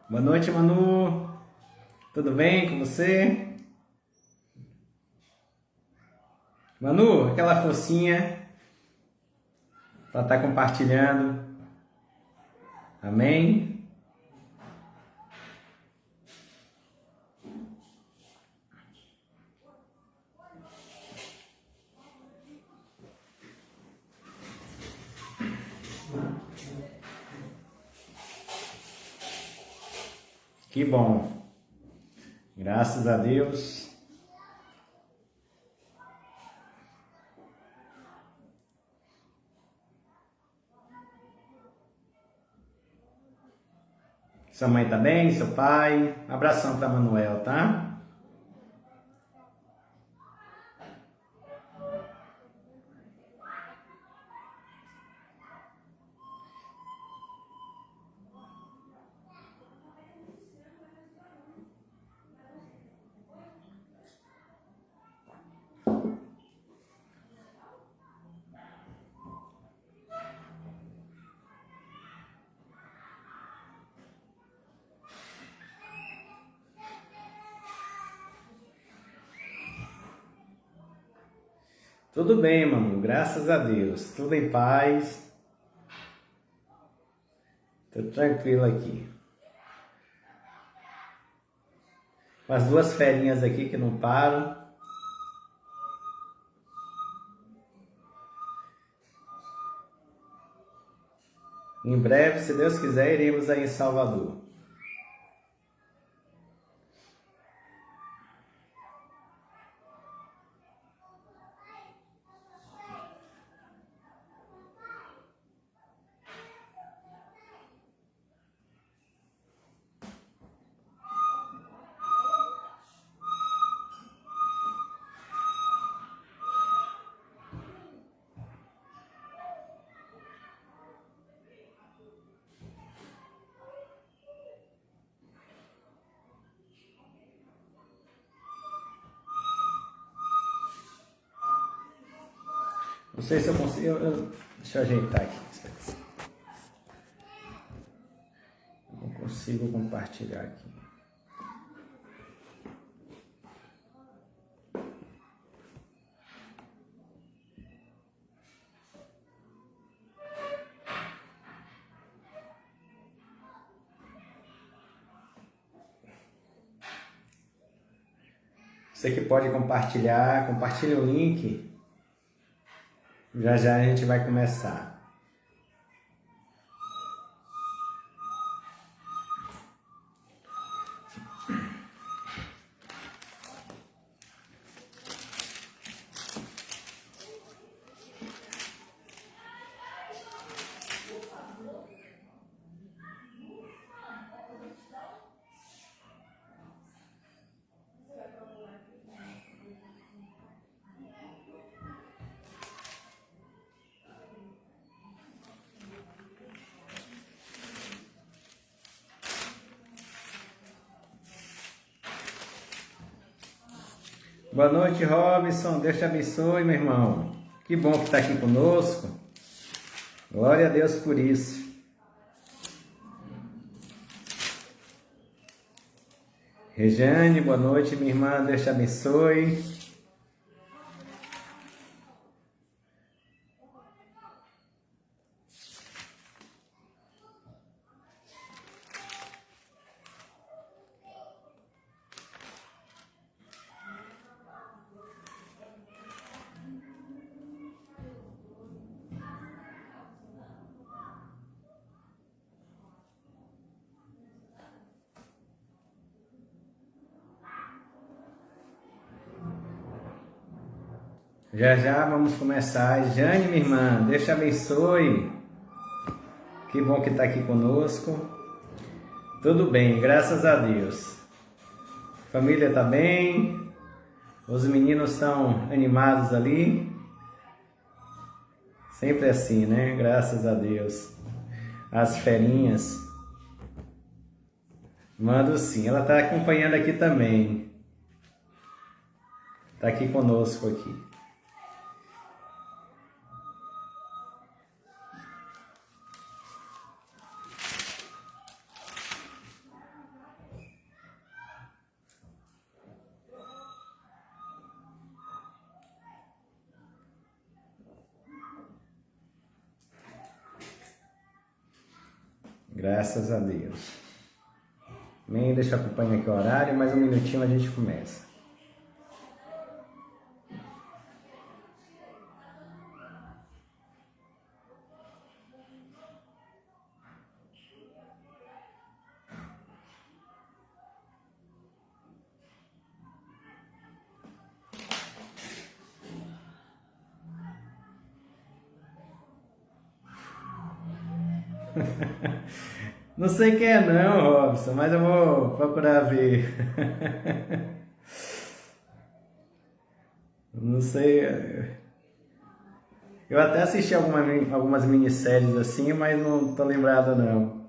Boa noite, Manu. Tudo bem com você? Manu, aquela forcinha para estar compartilhando. Amém? Que bom. Graças a Deus. Sua mãe tá bem? Seu pai? Abração para Manuel, tá? Tudo bem, Manu. Graças a Deus. Tudo em paz. Tô tranquilo aqui. Com as duas ferinhas aqui que não param. Em breve, se Deus quiser, iremos aí em Salvador. Não sei se eu consigo. Deixa eu ajeitar aqui. Não consigo compartilhar aqui. Você que pode compartilhar, compartilha o link. Já já a gente vai começar. Boa noite, Robson. Deus te abençoe, meu irmão. Que bom que está aqui conosco. Glória a Deus por isso. Rejane, boa noite, minha irmã. Deus te abençoe. Já já vamos começar. Jane, minha irmã, Deus te abençoe. Que bom que está aqui conosco. Tudo bem, graças a Deus. Família está bem. Os meninos estão animados ali. Sempre assim, né? Graças a Deus. As ferinhas. Mando sim. Ela está acompanhando aqui também. Está aqui conosco aqui. Graças a Deus. Amém? Deixa eu acompanhar aqui o horário, mais um minutinho a gente começa. Não sei quem é não, Robson, mas eu vou procurar ver. Não sei. Eu até assisti algumas minisséries assim, mas não tô lembrado não.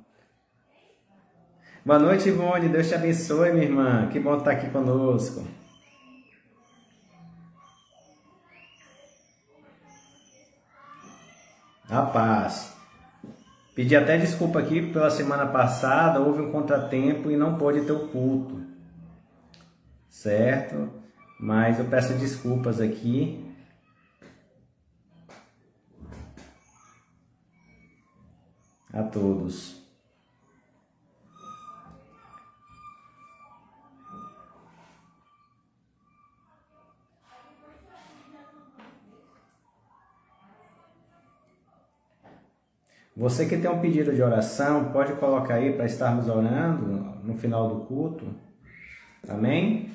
Boa noite, Ivone. Deus te abençoe, minha irmã. Que bom estar aqui conosco. A paz. Pedi até desculpa aqui pela semana passada, houve um contratempo e não pôde ter o culto, certo? Mas eu peço desculpas aqui. A todos. Você que tem um pedido de oração, pode colocar aí para estarmos orando no final do culto. Amém?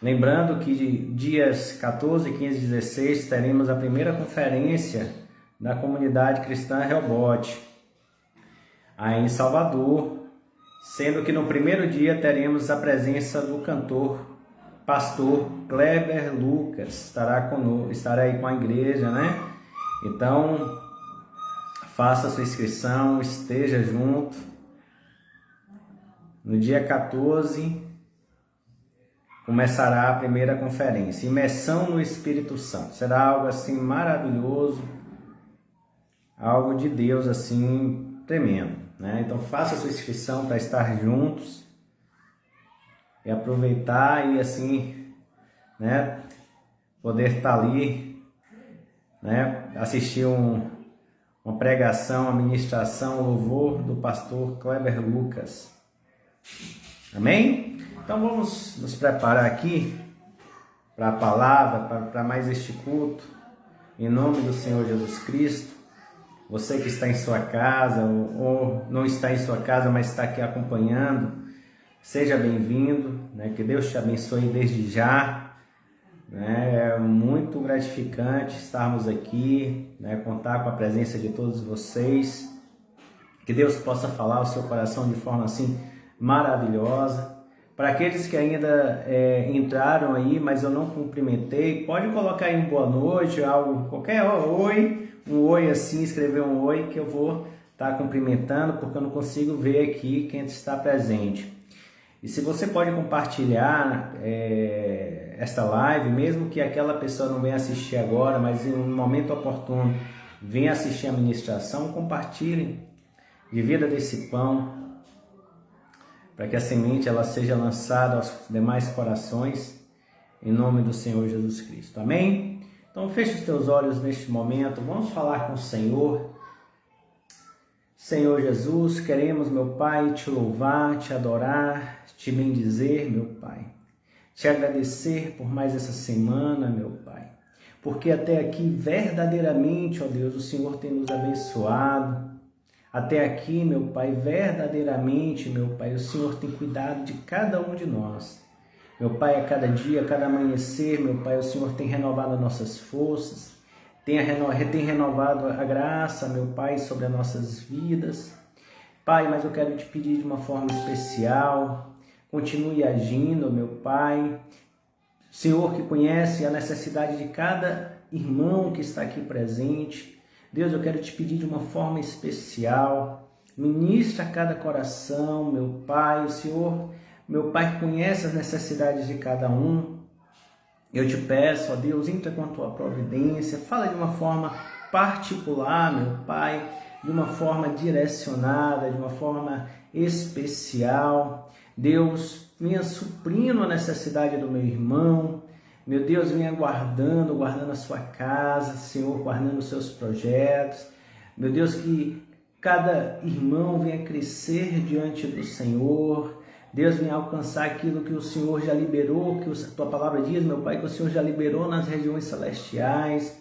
Lembrando que dias 14, 15 e 16 teremos a primeira conferência da comunidade cristã Rehobote, aí em Salvador, sendo que no primeiro dia teremos a presença do cantor, pastor Kleber Lucas, estará aí com a igreja, né? Então, faça a sua inscrição, esteja junto. No dia 14, começará a primeira conferência, Imersão no Espírito Santo. Será algo assim maravilhoso, algo de Deus assim tremendo, né? Então, faça a sua inscrição para estar juntos e aproveitar e assim, né, poder estar ali, né, assistir uma pregação, uma ministração, louvor do pastor Kleber Lucas. Amém? Então vamos nos preparar aqui para a palavra, para mais este culto, em nome do Senhor Jesus Cristo. Você que está em sua casa ou não está em sua casa, mas está aqui acompanhando, seja bem-vindo, né? Que Deus te abençoe desde já. É muito gratificante estarmos aqui, né, contar com a presença de todos vocês, que Deus possa falar ao seu coração de forma assim maravilhosa. Para aqueles que ainda entraram aí, mas eu não cumprimentei, pode colocar aí um boa noite, algo, qualquer oi, um oi assim, escrever um oi que eu vou estar cumprimentando, porque eu não consigo ver aqui quem está presente. E se você pode compartilhar esta live, mesmo que aquela pessoa não venha assistir agora, mas em um momento oportuno venha assistir a ministração, compartilhe, divida desse pão, para que a semente ela seja lançada aos demais corações, em nome do Senhor Jesus Cristo. Amém? Então feche os teus olhos neste momento, vamos falar com o Senhor. Senhor Jesus, queremos, meu Pai, te louvar, te adorar, te bendizer, meu Pai. Te agradecer por mais essa semana, meu Pai. Porque até aqui, verdadeiramente, ó Deus, o Senhor tem nos abençoado. Até aqui, meu Pai, verdadeiramente, meu Pai, o Senhor tem cuidado de cada um de nós. Meu Pai, a cada dia, a cada amanhecer, meu Pai, o Senhor tem renovado nossas forças. Tem renovado a graça, meu Pai, sobre as nossas vidas. Pai, mas eu quero te pedir de uma forma especial, continue agindo, meu Pai. Senhor que conhece a necessidade de cada irmão que está aqui presente. Deus, eu quero te pedir de uma forma especial, ministra cada coração, meu Pai. O Senhor, meu Pai, conhece as necessidades de cada um. Eu te peço, ó Deus, entra com a tua providência, fala de uma forma particular, meu Pai, de uma forma direcionada, de uma forma especial. Deus, venha suprindo a necessidade do meu irmão. Meu Deus, venha guardando a sua casa, Senhor, guardando os seus projetos. Meu Deus, que cada irmão venha crescer diante do Senhor. Deus, venha alcançar aquilo que o Senhor já liberou, que a Tua palavra diz, meu Pai, que o Senhor já liberou nas regiões celestiais.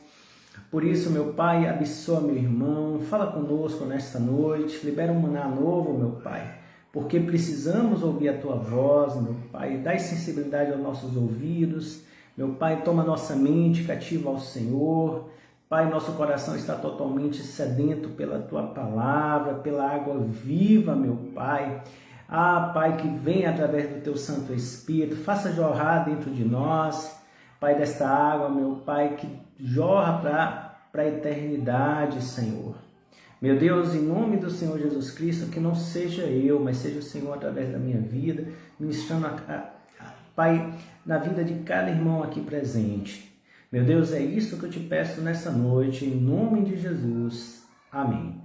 Por isso, meu Pai, abençoa meu irmão, fala conosco nesta noite, libera um maná novo, meu Pai, porque precisamos ouvir a Tua voz, meu Pai, dai sensibilidade aos nossos ouvidos, meu Pai, toma nossa mente cativa ao Senhor. Pai, nosso coração está totalmente sedento pela Tua palavra, pela água viva, meu Pai. Ah, Pai, que venha através do Teu Santo Espírito, faça jorrar dentro de nós, Pai, desta água, meu Pai, que jorra para a eternidade, Senhor. Meu Deus, em nome do Senhor Jesus Cristo, que não seja eu, mas seja o Senhor através da minha vida, ministrando, Pai, na vida de cada irmão aqui presente. Meu Deus, é isso que eu te peço nessa noite, em nome de Jesus. Amém.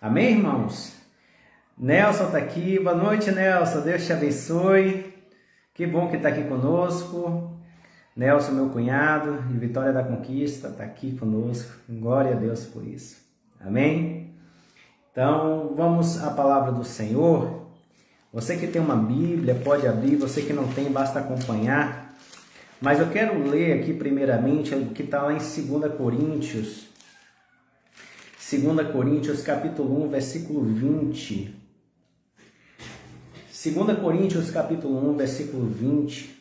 Amém, irmãos? Nelson está aqui. Boa noite, Nelson. Deus te abençoe. Que bom que está aqui conosco. Nelson, meu cunhado, de Vitória da Conquista, está aqui conosco. Glória a Deus por isso. Amém? Então, vamos à palavra do Senhor. Você que tem uma Bíblia, pode abrir. Você que não tem, basta acompanhar. Mas eu quero ler aqui primeiramente o que está lá em 2 Coríntios. 2 Coríntios, capítulo 1, versículo 20. 2 Coríntios, capítulo 1, versículo 20.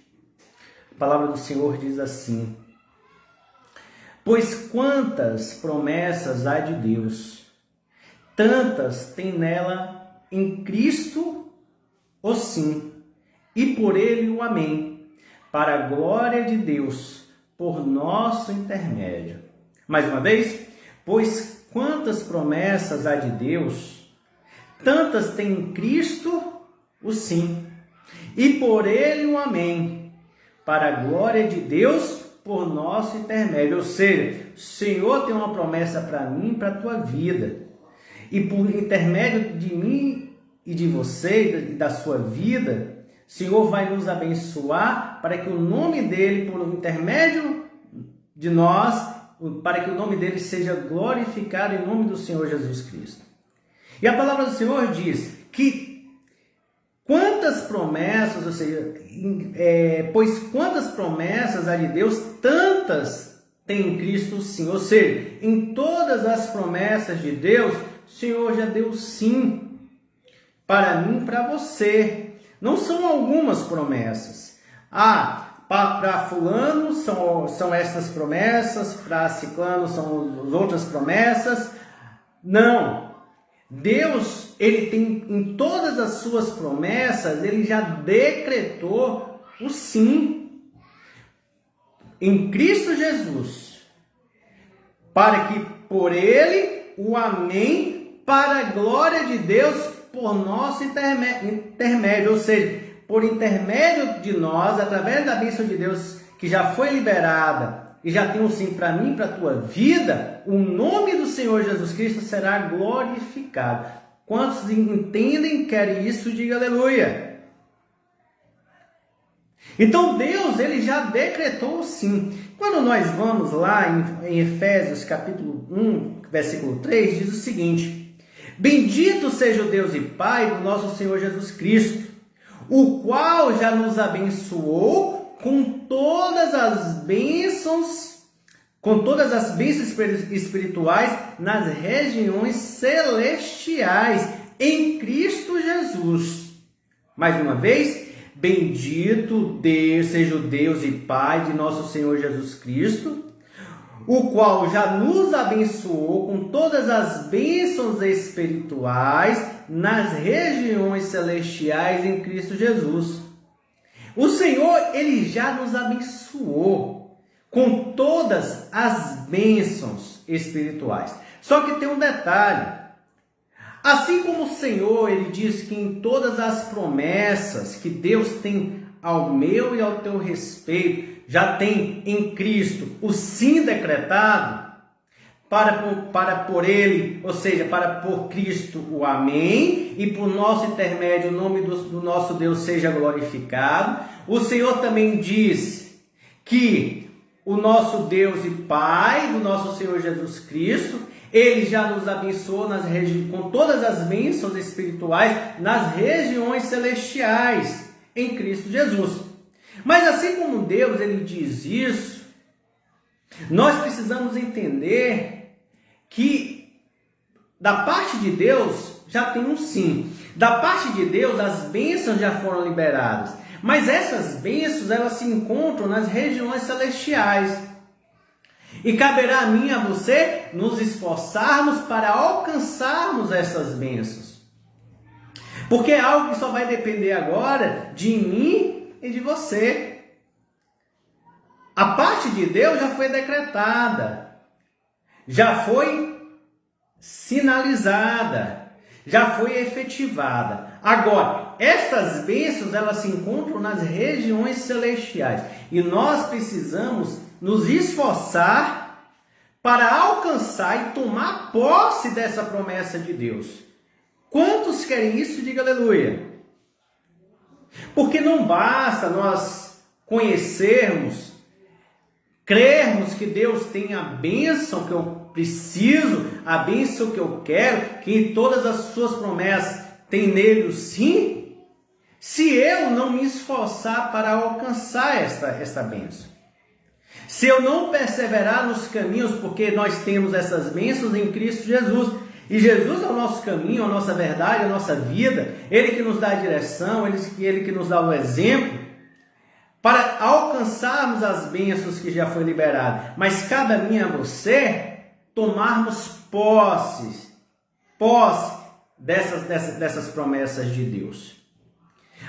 A palavra do Senhor diz assim: pois quantas promessas há de Deus, tantas tem nela em Cristo o sim, e por ele o amém, para a glória de Deus, por nosso intermédio. Mais uma vez, pois quantas promessas há de Deus, tantas tem em Cristo o sim, e por ele o amém, para a glória de Deus, por nosso intermédio. Ou seja, o Senhor tem uma promessa para mim e para a tua vida, e por intermédio de mim e de você e da sua vida, o Senhor vai nos abençoar para que o nome dele, por intermédio de nós, para que o nome dele seja glorificado em nome do Senhor Jesus Cristo. E a palavra do Senhor diz que quantas promessas, ou seja, pois quantas promessas há de Deus, tantas tem em Cristo sim. Ou seja, em todas as promessas de Deus, o Senhor já deu sim para mim e para você. Não são algumas promessas. Para fulano são estas promessas, para ciclano são as outras promessas. Não. Deus, ele tem em todas as suas promessas, ele já decretou o sim. Em Cristo Jesus. Para que por ele o amém, para a glória de Deus, por nosso intermédio. Ou seja, por intermédio de nós, através da bênção de Deus que já foi liberada e já tem um sim para mim, para a tua vida, o nome do Senhor Jesus Cristo será glorificado. Quantos entendem, querem isso, diga aleluia. Então Deus, ele já decretou o sim. Quando nós vamos lá em Efésios capítulo 1, versículo 3, diz o seguinte: bendito seja o Deus e Pai do nosso Senhor Jesus Cristo, o qual já nos abençoou com todas as bênçãos espirituais nas regiões celestiais em Cristo Jesus. Mais uma vez, bendito Deus, seja o Deus e Pai de nosso Senhor Jesus Cristo, o qual já nos abençoou com todas as bênçãos espirituais nas regiões celestiais em Cristo Jesus. O Senhor, ele já nos abençoou com todas as bênçãos espirituais. Só que tem um detalhe. Assim como o Senhor, ele diz que em todas as promessas que Deus tem ao meu e ao teu respeito, já tem em Cristo o sim decretado, para por ele, ou seja, para por Cristo o amém, e por nosso intermédio o nome do nosso Deus seja glorificado. O Senhor também diz que o nosso Deus e Pai do nosso Senhor Jesus Cristo, Ele já nos abençoou com todas as bênçãos espirituais nas regiões celestiais em Cristo Jesus. Mas assim como Deus ele diz isso, nós precisamos entender que da parte de Deus já tem um sim. Da parte de Deus as bênçãos já foram liberadas. Mas essas bênçãos elas se encontram nas regiões celestiais. E caberá a mim e a você nos esforçarmos para alcançarmos essas bênçãos. Porque é algo que só vai depender agora de mim e de você. A parte de Deus já foi decretada, já foi sinalizada, já foi efetivada. Agora, essas bênçãos elas se encontram nas regiões celestiais. E nós precisamos nos esforçar para alcançar e tomar posse dessa promessa de Deus. Quantos querem isso? Diga aleluia. Porque não basta nós conhecermos, crermos que Deus tem a bênção que eu preciso, a bênção que eu quero, que em todas as suas promessas tem nele o sim, se eu não me esforçar para alcançar esta bênção. Se eu não perseverar nos caminhos, porque nós temos essas bênçãos em Cristo Jesus, e Jesus é o nosso caminho, a nossa verdade, a nossa vida, Ele que nos dá a direção, Ele que nos dá o exemplo, para alcançarmos as bênçãos que já foi liberado. Mas cabe a mim e a você tomarmos posse dessas promessas de Deus.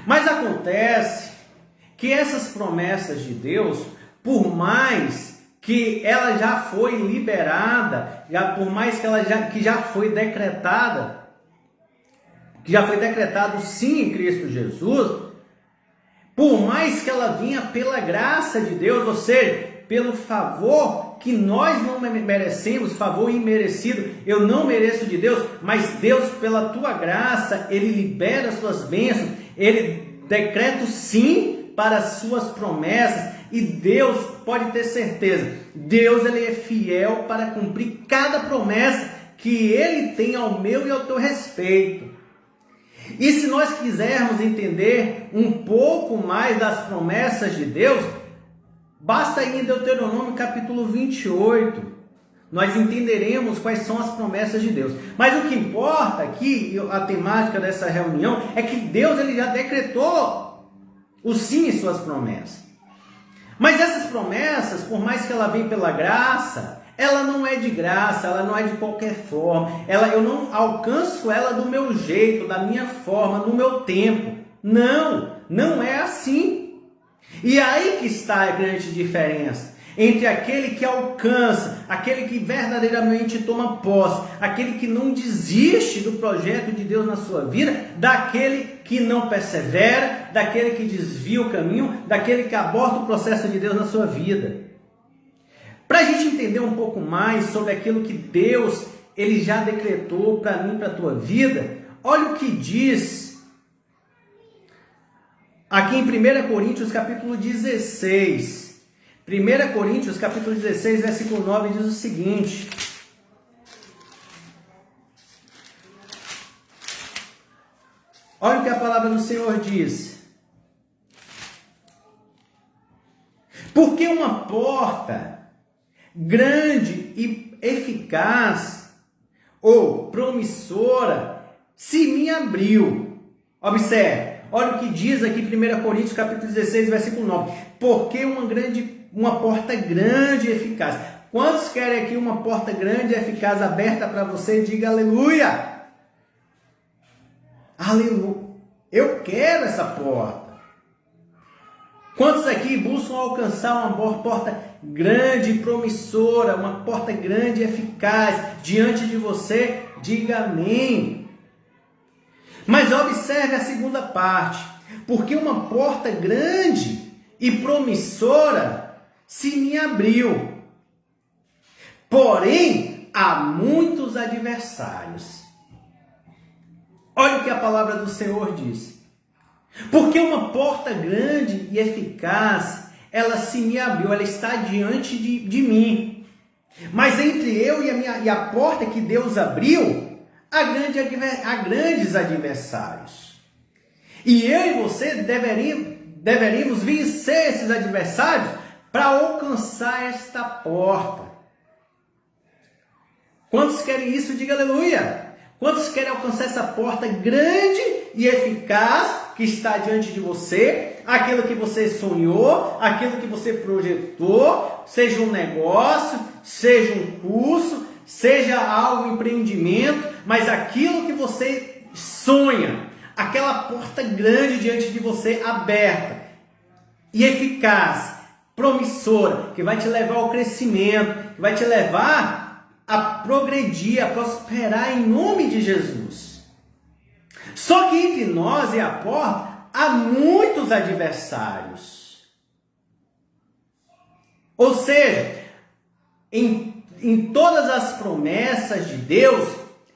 Mas acontece que essas promessas de Deus, por mais que ela já foi liberada, por mais que já foi decretada, que já foi decretado sim em Cristo Jesus, por mais que ela vinha pela graça de Deus, ou seja, pelo favor que nós não merecemos, favor imerecido, eu não mereço de Deus, mas Deus, pela tua graça, Ele libera as suas bênçãos, Ele decreta o sim para as suas promessas, e Deus, pode ter certeza, Deus ele é fiel para cumprir cada promessa que Ele tem ao meu e ao teu respeito. E se nós quisermos entender um pouco mais das promessas de Deus, basta ir em Deuteronômio capítulo 28. Nós entenderemos quais são as promessas de Deus. Mas o que importa aqui, a temática dessa reunião, é que Deus ele já decretou o sim em suas promessas. Mas essas promessas, por mais que ela venha pela graça, ela não é de graça, ela não é de qualquer forma. Eu não alcanço ela do meu jeito, da minha forma, no meu tempo. Não é assim. E aí que está a grande diferença entre aquele que alcança, aquele que verdadeiramente toma posse, aquele que não desiste do projeto de Deus na sua vida, daquele que não persevera, daquele que desvia o caminho, daquele que aborta o processo de Deus na sua vida. Para a gente entender um pouco mais sobre aquilo que Deus ele já decretou para mim, para a tua vida, olha o que diz aqui em 1 Coríntios capítulo 16. 1 Coríntios capítulo 16, versículo 9 diz o seguinte: olha o que a palavra do Senhor diz. Porque uma porta grande e eficaz ou promissora se me abriu. Observe, olha o que diz aqui 1 Coríntios capítulo 16, versículo 9. Porque uma porta grande e eficaz. Quantos querem aqui uma porta grande e eficaz aberta para você? Diga aleluia. Aleluia. Eu quero essa porta. Quantos aqui buscam alcançar uma porta grande e promissora, uma porta grande e eficaz diante de você? Diga amém. Mas observe a segunda parte. Porque uma porta grande e promissora se me abriu. Porém, há muitos adversários. Olha o que a palavra do Senhor diz. Porque uma porta grande e eficaz, ela se me abriu, ela está diante de mim. Mas entre eu e a porta que Deus abriu, há grandes adversários. E eu e você deveríamos vencer esses adversários para alcançar esta porta. Quantos querem isso? Diga aleluia. Quantos querem alcançar essa porta grande e eficaz que está diante de você? Aquilo que você sonhou, aquilo que você projetou, seja um negócio, seja um curso, seja algo empreendimento, mas aquilo que você sonha, aquela porta grande diante de você aberta e eficaz, promissora, que vai te levar ao crescimento, que vai te levar a progredir, a prosperar em nome de Jesus. Só que entre nós e a porta há muitos adversários. Ou seja, em todas as promessas de Deus,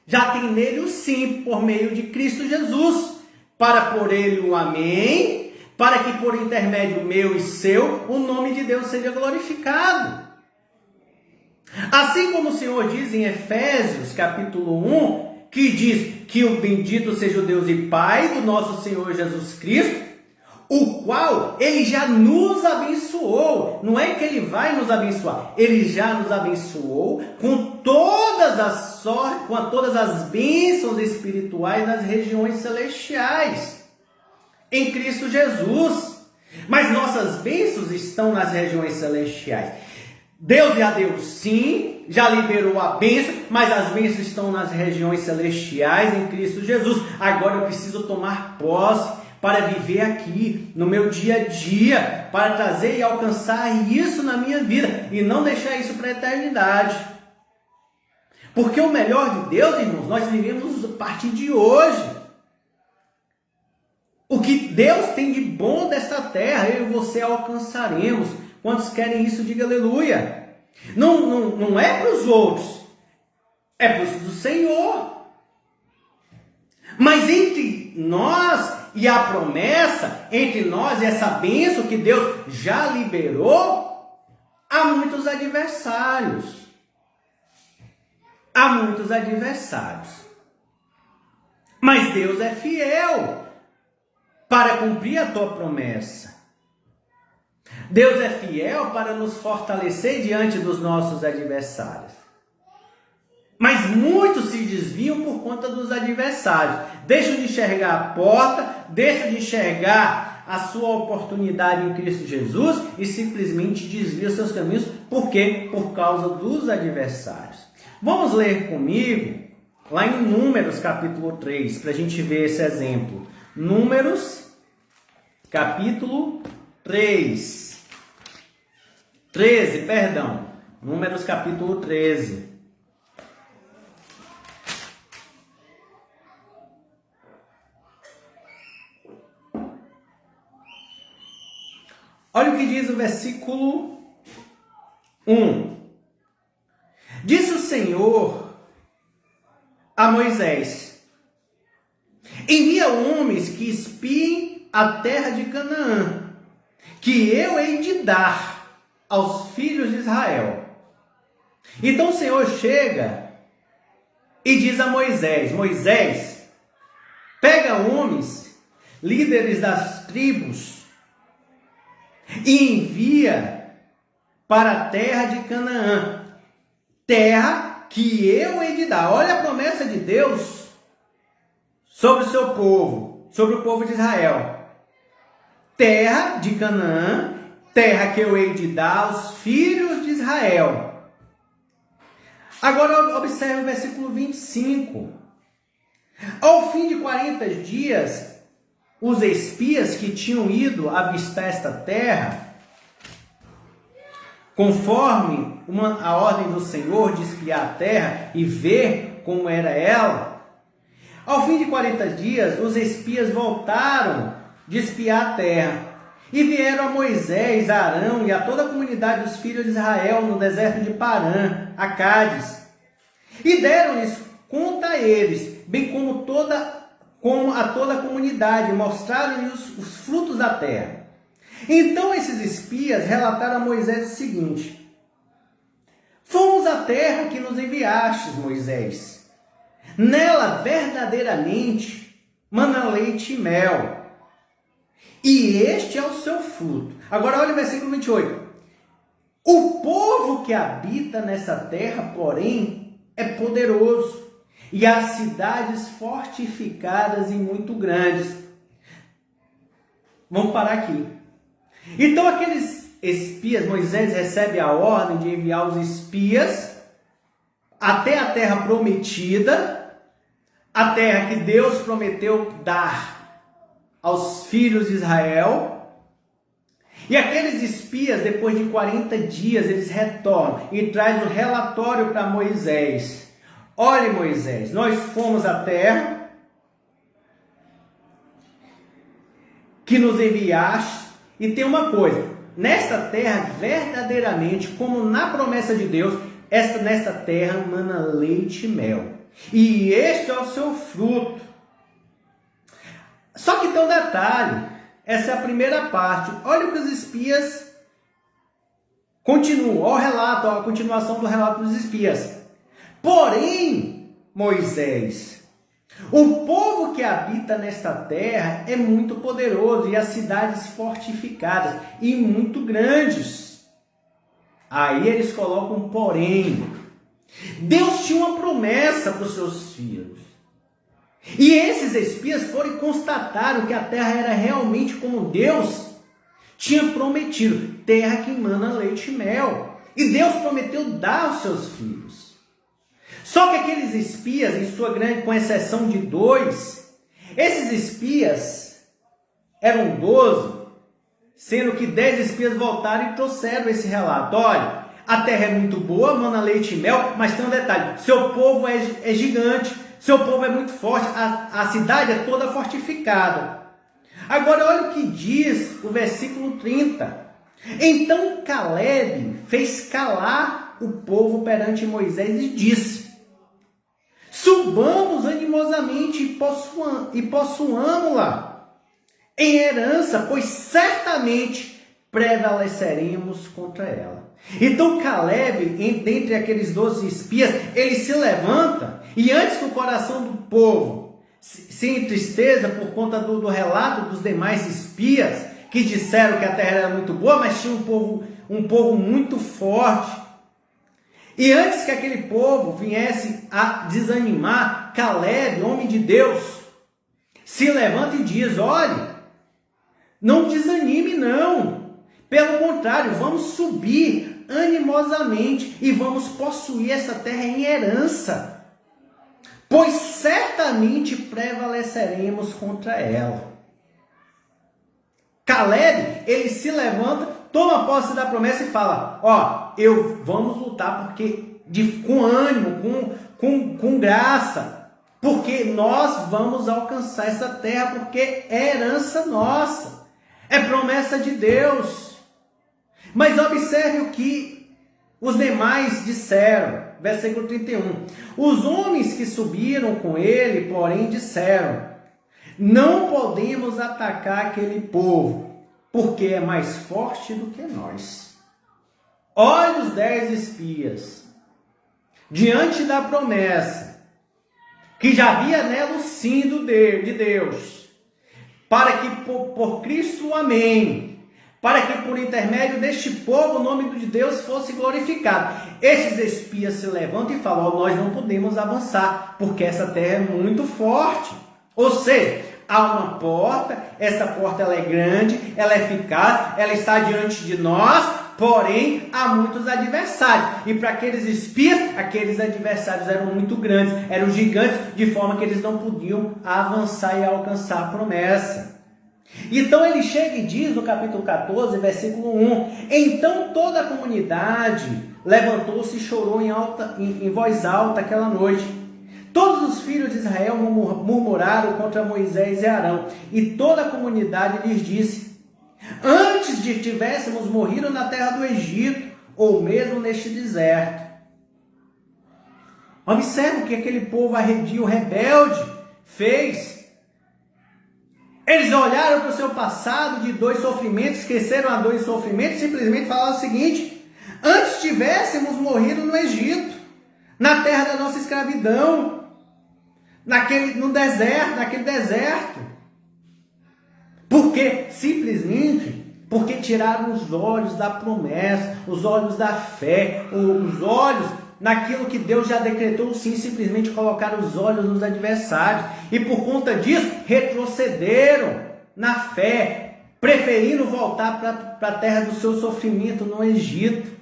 já tem nele o sim, por meio de Cristo Jesus, para por ele o amém, para que por intermédio meu e seu, o nome de Deus seja glorificado. Assim como o Senhor diz em Efésios capítulo 1, que diz que o bendito seja o Deus e Pai do nosso Senhor Jesus Cristo, o qual Ele já nos abençoou. Não é que Ele vai nos abençoar, Ele já nos abençoou com todas as bênçãos espirituais nas regiões celestiais, em Cristo Jesus. Mas nossas bênçãos estão nas regiões celestiais. Deus já deu sim, já liberou a bênção, mas as bênçãos estão nas regiões celestiais em Cristo Jesus. Agora eu preciso tomar posse para viver aqui, no meu dia a dia, para trazer e alcançar isso na minha vida e não deixar isso para a eternidade. Porque o melhor de Deus, irmãos, nós vivemos a partir de hoje. O que Deus tem de bom desta terra, eu e você alcançaremos. Quantos querem isso, diga aleluia. Não é para os outros, é para os do Senhor. Mas entre nós e a promessa, entre nós e essa bênção que Deus já liberou, há muitos adversários. Há muitos adversários. Mas Deus é fiel para cumprir a tua promessa. Deus é fiel para nos fortalecer diante dos nossos adversários. Mas muitos se desviam por conta dos adversários. Deixam de enxergar a porta, deixam de enxergar a sua oportunidade em Cristo Jesus e simplesmente desviam seus caminhos. Por quê? Por causa dos adversários. Vamos ler comigo lá em Números capítulo 3, para a gente ver esse exemplo. Números capítulo 13, Números capítulo 13. Olha o que diz o versículo 1. Disse o Senhor a Moisés: envia homens que espiem a terra de Canaã, que eu hei de dar aos filhos de Israel. Então o Senhor chega e diz a Moisés: Moisés, pega homens, líderes das tribos, e envia para a terra de Canaã, terra que eu hei de dar. Olha a promessa de Deus sobre o seu povo, sobre o povo de Israel. Terra de Canaã, terra que eu hei de dar aos filhos de Israel. Agora observe o versículo 25. Ao fim de 40 dias, os espias que tinham ido avistar esta terra, conforme a ordem do Senhor de espiar a terra e ver como era ela, ao fim de 40 dias, os espias voltaram de espiar a terra e vieram a Moisés, a Arão e a toda a comunidade dos filhos de Israel no deserto de Parã, a Cádiz, e deram-lhes conta a eles, bem como a toda a comunidade, mostraram-lhes os frutos da terra. Então esses espias relataram a Moisés o seguinte: Fomos à terra que nos enviastes, Moisés. Nela verdadeiramente mana leite e mel. E este é o seu fruto. Agora olha o versículo 28. O povo que habita nessa terra, porém, é poderoso, e as cidades fortificadas e muito grandes. Vamos parar aqui. Então aqueles espias, Moisés recebe a ordem de enviar os espias até a terra prometida, a terra que Deus prometeu dar aos filhos de Israel. E aqueles espias, depois de 40 dias, eles retornam e trazem o relatório para Moisés. Olha, Moisés, nós fomos à terra que nos enviaste, e tem uma coisa, nesta terra, verdadeiramente, como na promessa de Deus, nesta terra mana leite e mel. E este é o seu fruto. Só que tem um detalhe. Essa é a primeira parte. Olha o que os espias continuam. Olha o relato, a continuação do relato dos espias. Porém, Moisés, o povo que habita nesta terra é muito poderoso e as cidades fortificadas e muito grandes. Aí eles colocam porém. Deus tinha uma promessa para os seus filhos. E esses espias foram e constataram que a terra era realmente como Deus tinha prometido, terra que emana leite e mel. E Deus prometeu dar aos seus filhos. Só que aqueles espias, em sua grande, com exceção de 2, esses espias eram 12, sendo que 10 espias voltaram e trouxeram esse relato. Olha, a terra é muito boa, mana leite e mel, mas tem um detalhe, seu povo é gigante. Seu povo é muito forte, a cidade é toda fortificada. Agora olha o que diz o versículo 30. Então Caleb fez calar o povo perante Moisés e disse: subamos animosamente e possuamo-la em herança, pois certamente prevaleceremos contra ela. Então Caleb, dentre aqueles 12 espias, ele se levanta, e antes que o coração do povo se entristeça por conta do relato dos demais espias, que disseram que a terra era muito boa, mas tinha um povo muito forte, e antes que aquele povo viesse a desanimar, Caleb, homem de Deus, se levanta e diz: olhe, não desanime não, pelo contrário, vamos subir animosamente e vamos possuir essa terra em herança, pois certamente prevaleceremos contra ela. Caleb, ele se levanta, toma posse da promessa e fala: vamos lutar porque com ânimo, com graça, porque nós vamos alcançar essa terra, porque é herança nossa, é promessa de Deus. Mas observe o que os demais disseram, versículo 31. Os homens que subiram com ele, porém, disseram: não podemos atacar aquele povo, porque é mais forte do que nós. Olha os 10 espias, diante da promessa, que já havia nela o sim de Deus, para que por Cristo o amém, para que por intermédio deste povo o nome de Deus fosse glorificado. Esses espias se levantam e falam: nós não podemos avançar, porque essa terra é muito forte. Ou seja, há uma porta, essa porta ela é grande, ela é eficaz, ela está diante de nós, porém há muitos adversários. E para aqueles espias, aqueles adversários eram muito grandes, eram gigantes, de forma que eles não podiam avançar e alcançar a promessa. Então ele chega e diz no capítulo 14, versículo 1: então toda a comunidade levantou-se e chorou em voz alta aquela noite. Todos os filhos de Israel murmuraram contra Moisés e Arão, e toda a comunidade lhes disse: antes de tivéssemos morrido na terra do Egito, ou mesmo neste deserto. Observe o que aquele povo arredio, rebelde, fez. Eles olharam para o seu passado de 2 sofrimentos, esqueceram a 2 sofrimentos, simplesmente falaram o seguinte: Antes tivéssemos morrido no Egito, na terra da nossa escravidão, naquele deserto. Por quê? Simplesmente porque tiraram os olhos da promessa, os olhos da fé, os olhos naquilo que Deus já decretou sim, simplesmente colocaram os olhos nos adversários. E por conta disso, retrocederam na fé, preferindo voltar para a terra do seu sofrimento no Egito.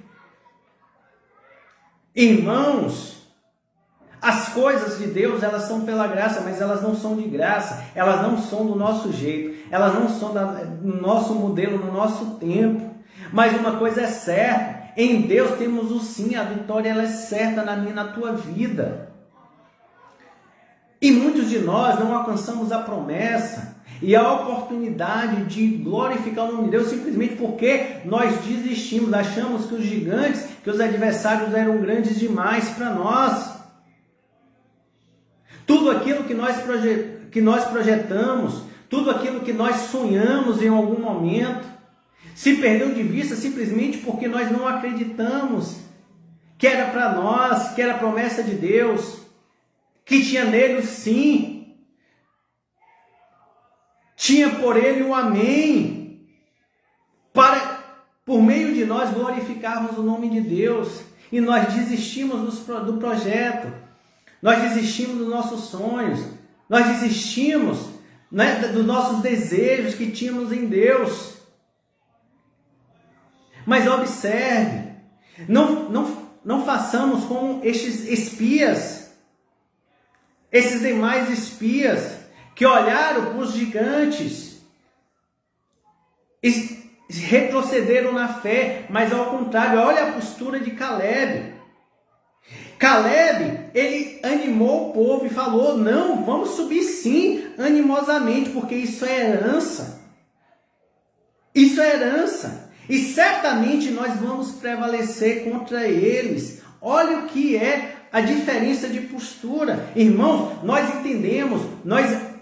Irmãos, as coisas de Deus, elas são pela graça, mas elas não são de graça, elas não são do nosso jeito, elas não são do nosso modelo, no nosso tempo. Mas uma coisa é certa, em Deus temos o sim, a vitória ela é certa na minha e na tua vida. E muitos de nós não alcançamos a promessa e a oportunidade de glorificar o nome de Deus simplesmente porque nós desistimos, achamos que os gigantes, que os adversários eram grandes demais para nós. Tudo aquilo que nós projetamos, tudo aquilo que nós sonhamos em algum momento, se perdeu de vista simplesmente porque nós não acreditamos que era para nós, que era a promessa de Deus, que tinha nele o sim, tinha por ele o amém, para por meio de nós glorificarmos o nome de Deus, e nós desistimos do projeto, nós desistimos dos nossos sonhos, nós desistimos, né, dos nossos desejos que tínhamos em Deus. Mas observe, não façamos como estes espias, esses demais espias que olharam para os gigantes e retrocederam na fé, mas ao contrário, olha a postura de Caleb. Caleb, ele animou o povo e falou, não, vamos subir sim, animosamente, porque isso é herança. Isso é herança. E certamente nós vamos prevalecer contra eles. Olha o que é a diferença de postura. Irmãos, nós entendemos, nós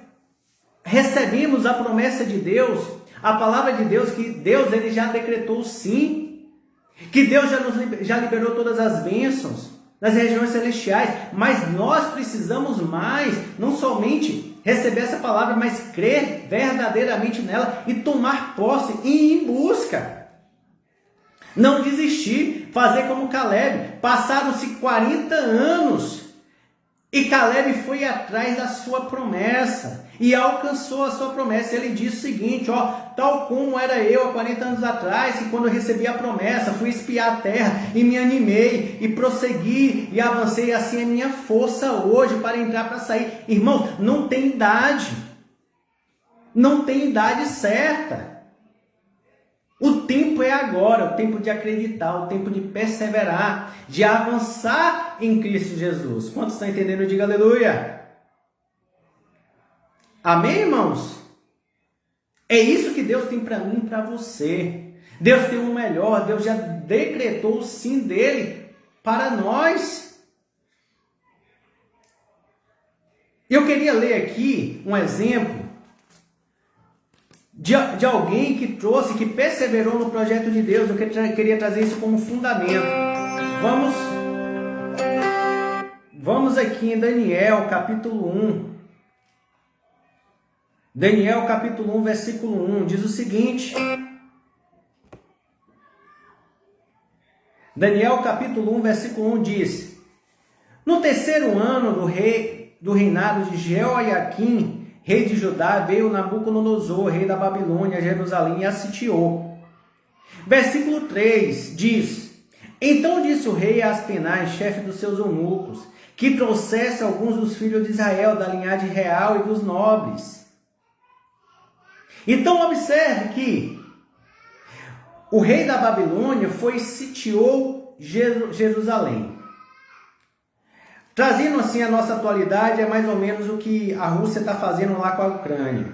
recebemos a promessa de Deus, a palavra de Deus, que Deus ele já decretou sim, que Deus já liberou todas as bênçãos nas regiões celestiais, mas nós precisamos mais, não somente receber essa palavra, mas crer verdadeiramente nela e tomar posse e ir em busca. Não desistir, fazer como Caleb. Passaram-se 40 anos e Caleb foi atrás da sua promessa e alcançou a sua promessa. Ele disse o seguinte, tal como era eu há 40 anos atrás, que quando eu recebi a promessa, fui espiar a terra e me animei e prossegui e avancei, assim a minha força hoje para entrar, para sair. Irmão, não tem idade. Não tem idade certa. O tempo é agora, o tempo de acreditar, o tempo de perseverar, de avançar em Cristo Jesus. Quantos estão entendendo? Diga aleluia. Amém, irmãos? É isso que Deus tem para mim e para você. Deus tem o melhor, Deus já decretou o sim dele para nós. Eu queria ler aqui um exemplo de alguém que trouxe, que perseverou no projeto de Deus. Eu queria trazer isso como fundamento. Vamos aqui em Daniel, capítulo 1. Daniel, capítulo 1, versículo 1, diz o seguinte. Daniel, capítulo 1, versículo 1 diz: no terceiro ano do reinado de Jeoiaquim, rei de Judá, veio Nabucodonosor, rei da Babilônia, a Jerusalém, e a sitiou. Versículo 3 diz: então disse o rei a Aspenaz, chefe dos seus eunucos, que trouxesse alguns dos filhos de Israel, da linhagem real e dos nobres. Então observe que o rei da Babilônia foi e sitiou Jerusalém. Trazendo assim a nossa atualidade, é mais ou menos o que a Rússia está fazendo lá com a Ucrânia.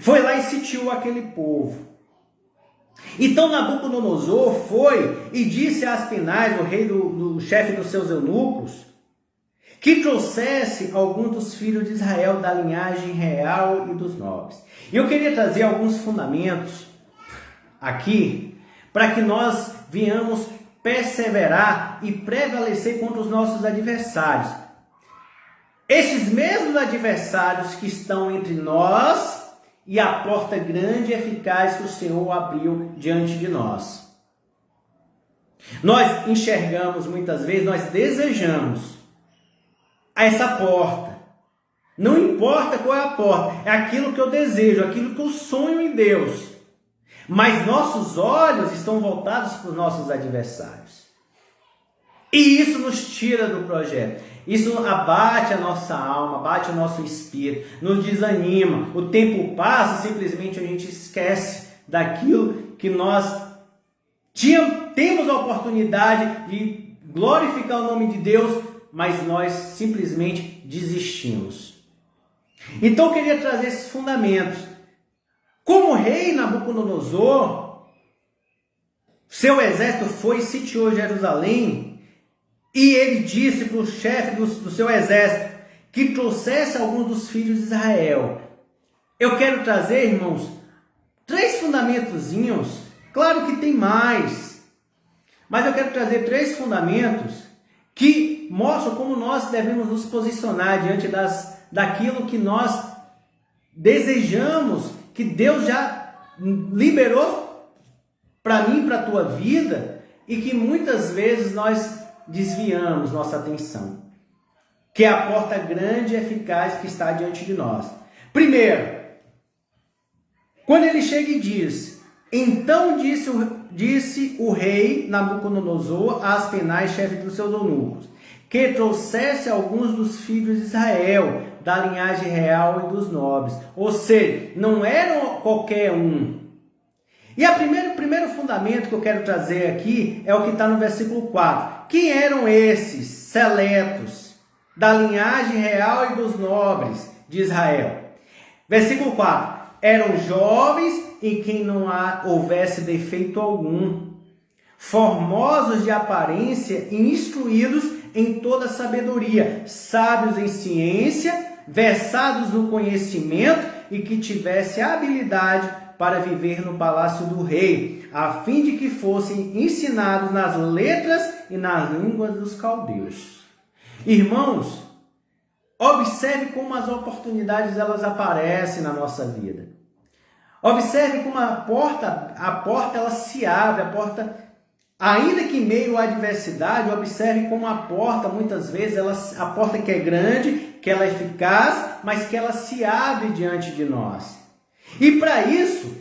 Foi lá e sitiou aquele povo. Então Nabucodonosor foi e disse a Aspenaz, o rei do chefe dos seus eunucos, que trouxesse alguns dos filhos de Israel da linhagem real e dos nobres. E eu queria trazer alguns fundamentos aqui para que nós venhamos perseverar e prevalecer contra os nossos adversários. Estes mesmos adversários que estão entre nós e a porta grande e eficaz que o Senhor abriu diante de nós. Nós enxergamos muitas vezes, nós desejamos essa porta. Não importa qual é a porta, é aquilo que eu desejo, aquilo que eu sonho em Deus. Mas nossos olhos estão voltados para os nossos adversários. E isso nos tira do projeto. Isso abate a nossa alma, abate o nosso espírito, nos desanima. O tempo passa, simplesmente a gente esquece daquilo que nós temos a oportunidade de glorificar o nome de Deus, mas nós simplesmente desistimos. Então eu queria trazer esses fundamentos. Como o rei Nabucodonosor, seu exército foi e sitiou Jerusalém, e ele disse para o chefe do seu exército que trouxesse alguns dos filhos de Israel. Eu quero trazer, irmãos, 3 fundamentozinhos. Claro que tem mais, mas eu quero trazer 3 fundamentos que mostram como nós devemos nos posicionar diante daquilo que nós desejamos, que Deus já liberou para mim, para a tua vida, e que muitas vezes nós desviamos nossa atenção, que é a porta grande e eficaz que está diante de nós. Primeiro, quando ele chega e diz: então disse o rei Nabucodonosor a Aspenaz, chefe dos seus eunucos, que trouxesse alguns dos filhos de Israel, da linhagem real e dos nobres. Ou seja, não eram qualquer um. E o primeiro fundamento que eu quero trazer aqui é o que está no versículo 4. Quem eram esses seletos da linhagem real e dos nobres de Israel? Versículo 4. Eram jovens em quem não houvesse defeito algum, formosos de aparência e instruídos em toda sabedoria, sábios em ciência, versados no conhecimento e que tivesse habilidade para viver no palácio do rei, a fim de que fossem ensinados nas letras e nas línguas dos caldeus. Irmãos, observe como as oportunidades elas aparecem na nossa vida. Observe como a porta ela se abre, ainda que em meio à adversidade, observe como a porta, muitas vezes, a porta que é grande, que ela é eficaz, mas que ela se abre diante de nós. E para isso,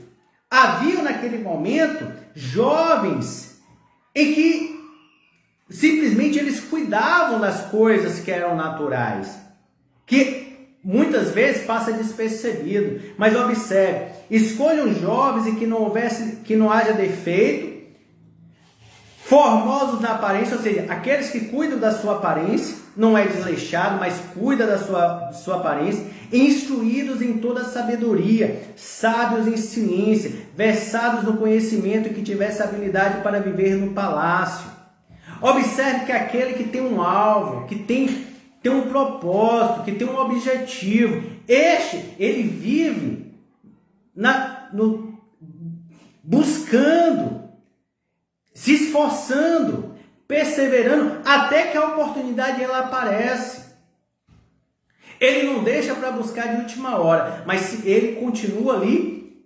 havia naquele momento jovens em que simplesmente eles cuidavam das coisas que eram naturais, que muitas vezes passa despercebido. Mas observe, escolham jovens em que não haja defeito, formosos na aparência, ou seja, aqueles que cuidam da sua aparência, não é desleixado, mas cuida da sua aparência, instruídos em toda sabedoria, sábios em ciência, versados no conhecimento e que tivesse habilidade para viver no palácio. Observe que aquele que tem um alvo, que tem um propósito, que tem um objetivo, ele vive buscando, se esforçando, perseverando, até que a oportunidade ela aparece. Ele não deixa para buscar de última hora, mas ele continua ali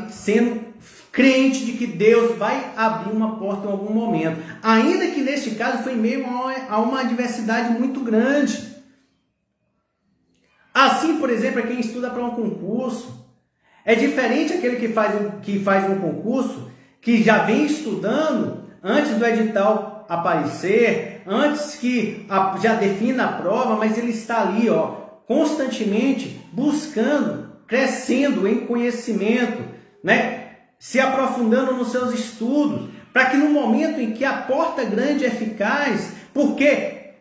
sendo crente de que Deus vai abrir uma porta em algum momento. Ainda que neste caso foi em meio a uma adversidade muito grande. Assim, por exemplo, é quem estuda para um concurso. É diferente aquele que faz um concurso, que já vem estudando antes do edital aparecer, antes que já defina a prova, mas ele está ali, constantemente buscando, crescendo em conhecimento, se aprofundando nos seus estudos, para que no momento em que a porta grande é eficaz, porque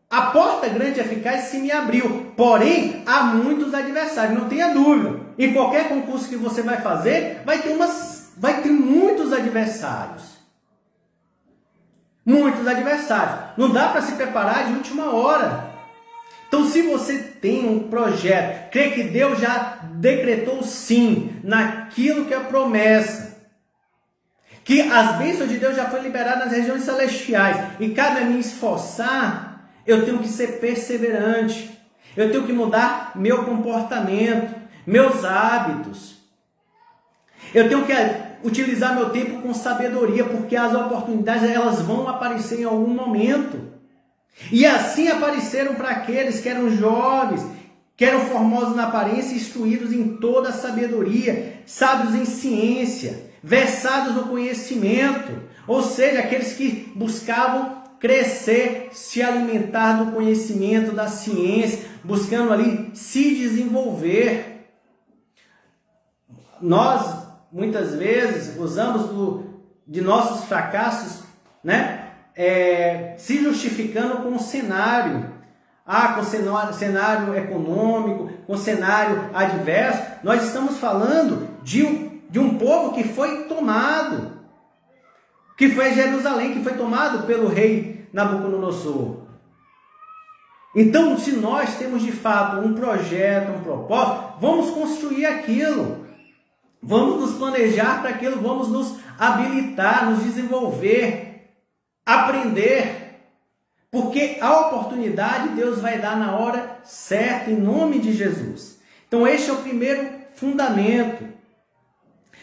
a porta grande e eficaz se me abriu, porém há muitos adversários, não tenha dúvida. Em qualquer concurso que você vai fazer, vai ter muitos adversários. Muitos adversários. Não dá para se preparar de última hora. Então, se você tem um projeto, crê que Deus já decretou sim naquilo que é promessa, que as bênçãos de Deus já foram liberadas nas regiões celestiais, e cabe a mim esforçar, eu tenho que ser perseverante, eu tenho que mudar meu comportamento, meus hábitos, eu tenho que utilizar meu tempo com sabedoria, porque as oportunidades elas vão aparecer em algum momento. E assim apareceram para aqueles que eram jovens, que eram formosos na aparência, instruídos em toda a sabedoria, sábios em ciência, versados no conhecimento, ou seja, aqueles que buscavam crescer, se alimentar do conhecimento, da ciência, buscando ali se desenvolver. Nós, muitas vezes, usamos de nossos fracassos, se justificando com o cenário. Com o cenário econômico, com o cenário adverso. Nós estamos falando de um povo que foi tomado, que foi Jerusalém, que foi tomado pelo rei Nabucodonosor. Então, se nós temos de fato um projeto, um propósito, vamos construir aquilo. Vamos nos planejar para aquilo, vamos nos habilitar, nos desenvolver, aprender. Porque a oportunidade Deus vai dar na hora certa, em nome de Jesus. Então, este é o primeiro fundamento.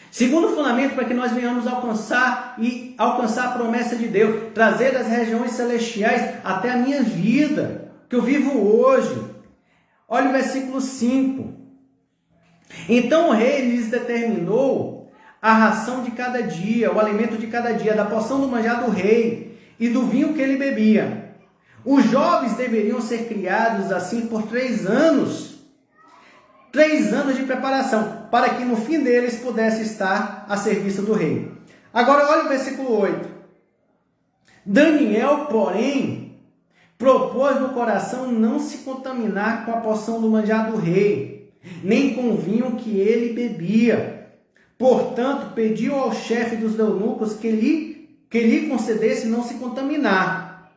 Segundo fundamento, para que nós venhamos alcançar a promessa de Deus, trazer as regiões celestiais até a minha vida, que eu vivo hoje. Olha o versículo 5. Então o rei lhes determinou a ração de cada dia, o alimento de cada dia, da porção do manjar do rei e do vinho que ele bebia. Os jovens deveriam ser criados assim por 3 anos. 3 anos de preparação, para que no fim deles pudesse estar a serviço do rei. Agora olha o versículo 8. Daniel, porém, propôs no coração não se contaminar com a porção do manjar do rei, nem com o vinho que ele bebia. Portanto, pediu ao chefe dos eunucos que lhe concedesse não se contaminar.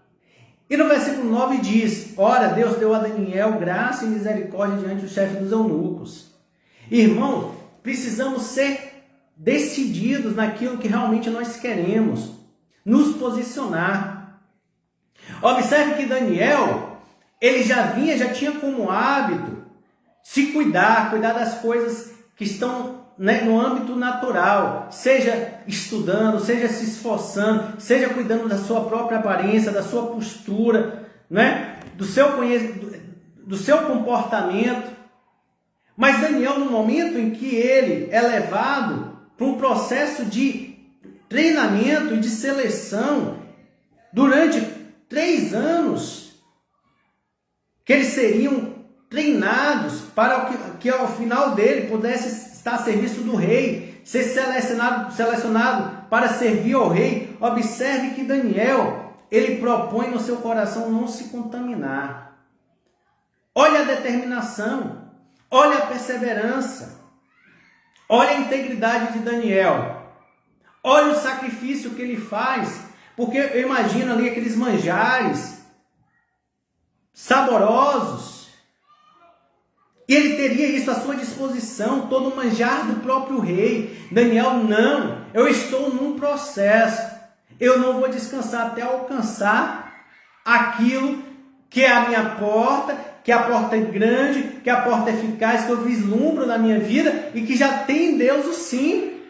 E no versículo 9 diz: ora, Deus deu a Daniel graça e misericórdia diante do chefe dos eunucos. Irmãos, precisamos ser decididos naquilo que realmente nós queremos, nos posicionar. Observe que Daniel, ele já tinha como hábito se cuidar das coisas que estão no âmbito natural, seja estudando, seja se esforçando, seja cuidando da sua própria aparência, da sua postura, do seu comportamento. Mas Daniel, no momento em que ele é levado para um processo de treinamento e de seleção, durante 3 anos, que eles seriam treinados para que ao final dele pudesse estar a serviço do rei, ser selecionado para servir ao rei. Observe que Daniel, ele propõe no seu coração não se contaminar. Olha a determinação, olha a perseverança, olha a integridade de Daniel, olha o sacrifício que ele faz, porque eu imagino ali aqueles manjares saborosos, e ele teria isso à sua disposição, todo o manjar do próprio rei. Daniel, não, eu estou num processo, eu não vou descansar até alcançar aquilo que é a minha porta, que a porta é grande, que a porta é eficaz, que eu vislumbro na minha vida e que já tem em Deus o sim.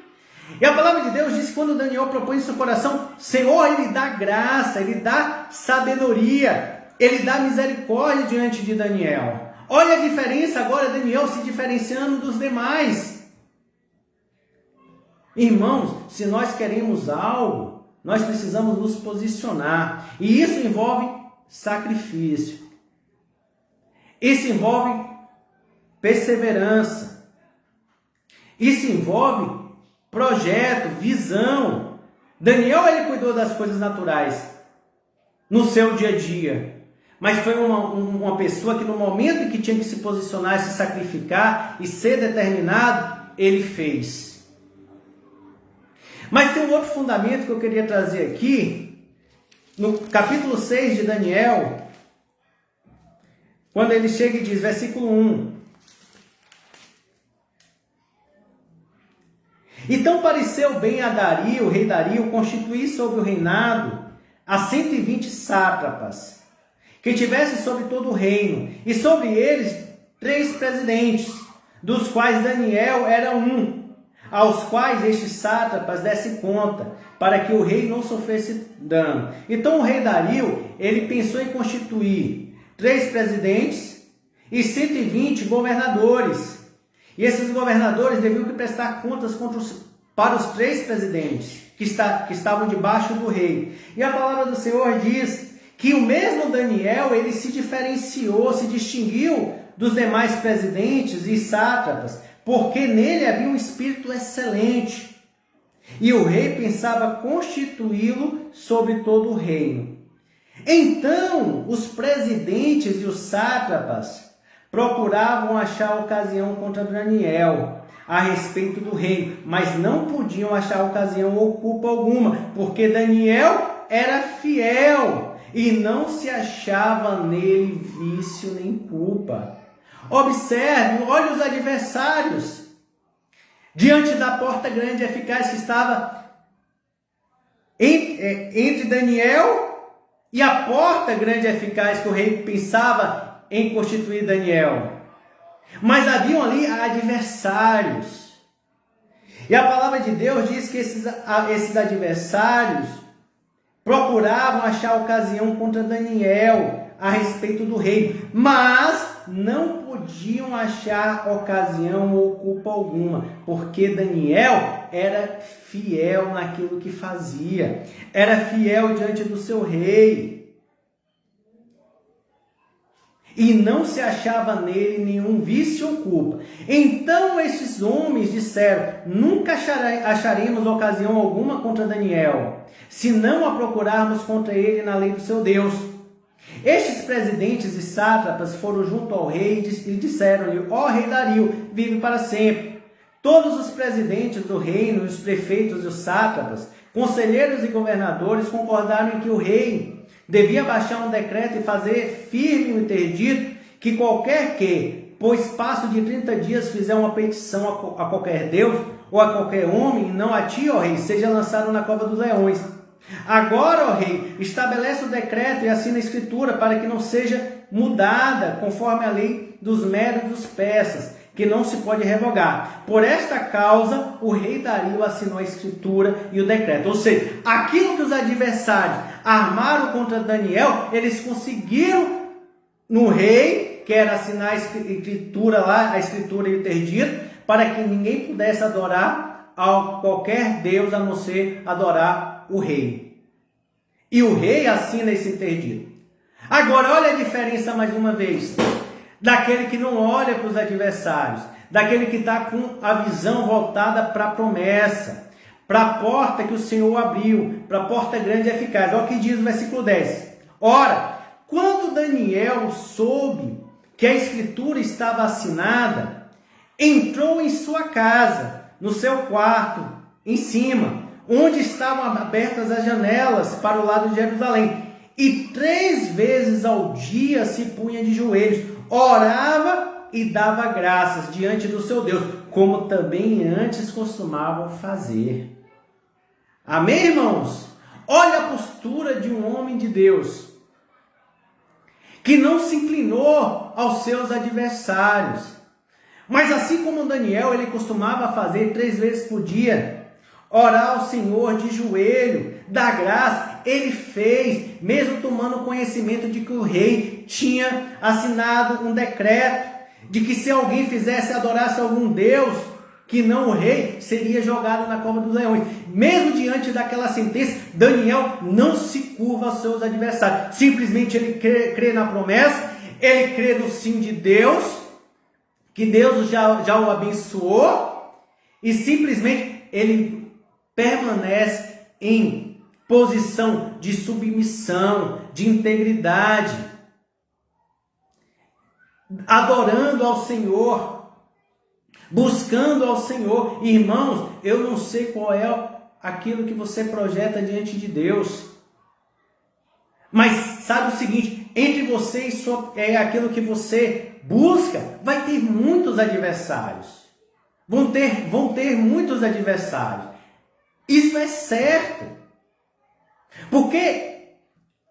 E a palavra de Deus diz que quando Daniel propõe em seu coração, Senhor, ele dá graça, ele dá sabedoria, ele dá misericórdia diante de Daniel. Olha a diferença agora, Daniel se diferenciando dos demais. Irmãos, se nós queremos algo, nós precisamos nos posicionar. E isso envolve sacrifício. Isso envolve perseverança. Isso envolve projeto, visão. Daniel, ele cuidou das coisas naturais no seu dia a dia. Mas foi uma pessoa que no momento em que tinha que se posicionar, se sacrificar e ser determinado, ele fez. Mas tem um outro fundamento que eu queria trazer aqui, no capítulo 6 de Daniel, quando ele chega e diz, versículo 1. Então pareceu bem a Dario, o rei Dario, constituir sobre o reinado a 120 sátrapas, que tivesse sobre todo o reino, e sobre eles 3 presidentes, dos quais Daniel era um, aos quais estes sátrapas desse conta, para que o rei não sofresse dano. Então o rei Dario, ele pensou em constituir 3 presidentes e 120 governadores. E esses governadores deviam que prestar contas para os 3 presidentes que estavam debaixo do rei. E a palavra do Senhor diz que o mesmo Daniel, ele se diferenciou, se distinguiu dos demais presidentes e sátrapas, porque nele havia um espírito excelente. E o rei pensava constituí-lo sobre todo o reino. Então, os presidentes e os sátrapas procuravam achar ocasião contra Daniel a respeito do reino, mas não podiam achar ocasião ou culpa alguma, porque Daniel era fiel e não se achava nele vício nem culpa. Observe, olhe os adversários. Diante da porta grande e eficaz que estava entre Daniel e a porta grande e eficaz que o rei pensava em constituir Daniel. Mas haviam ali adversários. E a palavra de Deus diz que esses adversários procuravam achar ocasião contra Daniel a respeito do rei, mas não podiam achar ocasião ou culpa alguma, porque Daniel era fiel naquilo que fazia, era fiel diante do seu rei, e não se achava nele nenhum vício ou culpa. Então esses homens disseram: nunca acharemos ocasião alguma contra Daniel, se não a procurarmos contra ele na lei do seu Deus. Estes presidentes e sátrapas foram junto ao rei e disseram-lhe: ó rei Dario, vive para sempre. Todos os presidentes do reino, os prefeitos e os sátrapas, conselheiros e governadores concordaram em que o rei devia baixar um decreto e fazer firme o interdito que qualquer que, por espaço de 30 dias, fizer uma petição a qualquer Deus ou a qualquer homem, não a ti, ó rei, seja lançado na cova dos leões. Agora, ó rei, estabelece o decreto e assina a escritura para que não seja mudada conforme a lei dos medos e dos persas, que não se pode revogar. Por esta causa, o rei Dario assinou a escritura e o decreto. Ou seja, aquilo que os adversários armaram contra Daniel, eles conseguiram no rei, que era assinar a escritura lá, a escritura e o interdito, para que ninguém pudesse adorar a qualquer Deus a não ser adorar o rei. E o rei assina esse interdito. Agora, olha a diferença mais uma vez, daquele que não olha para os adversários, daquele que está com a visão voltada para a promessa, para a porta que o Senhor abriu, para a porta grande e eficaz. Olha o que diz o versículo 10. Ora, quando Daniel soube que a escritura estava assinada, entrou em sua casa, no seu quarto, em cima, onde estavam abertas as janelas para o lado de Jerusalém, e 3 vezes ao dia se punha de joelhos, orava e dava graças diante do seu Deus, como também antes costumavam fazer. Amém, irmãos? Olha a postura de um homem de Deus, que não se inclinou aos seus adversários, mas assim como Daniel, ele costumava fazer 3 vezes por dia, orar ao Senhor de joelho, dar graça. Ele fez, mesmo tomando conhecimento de que o rei tinha assinado um decreto, de que se alguém fizesse, adorasse algum Deus, que não o rei, seria jogado na cova dos leões. Mesmo diante daquela sentença, Daniel não se curva aos seus adversários. Simplesmente ele crê na promessa, ele crê no sim de Deus, que Deus já o abençoou, e simplesmente ele permanece em posição de submissão, de integridade, adorando ao Senhor, buscando ao Senhor. Irmãos, eu não sei qual é aquilo que você projeta diante de Deus, mas sabe o seguinte: entre você e aquilo que você busca, vai ter muitos adversários. vão ter muitos adversários. Isso é certo. Porque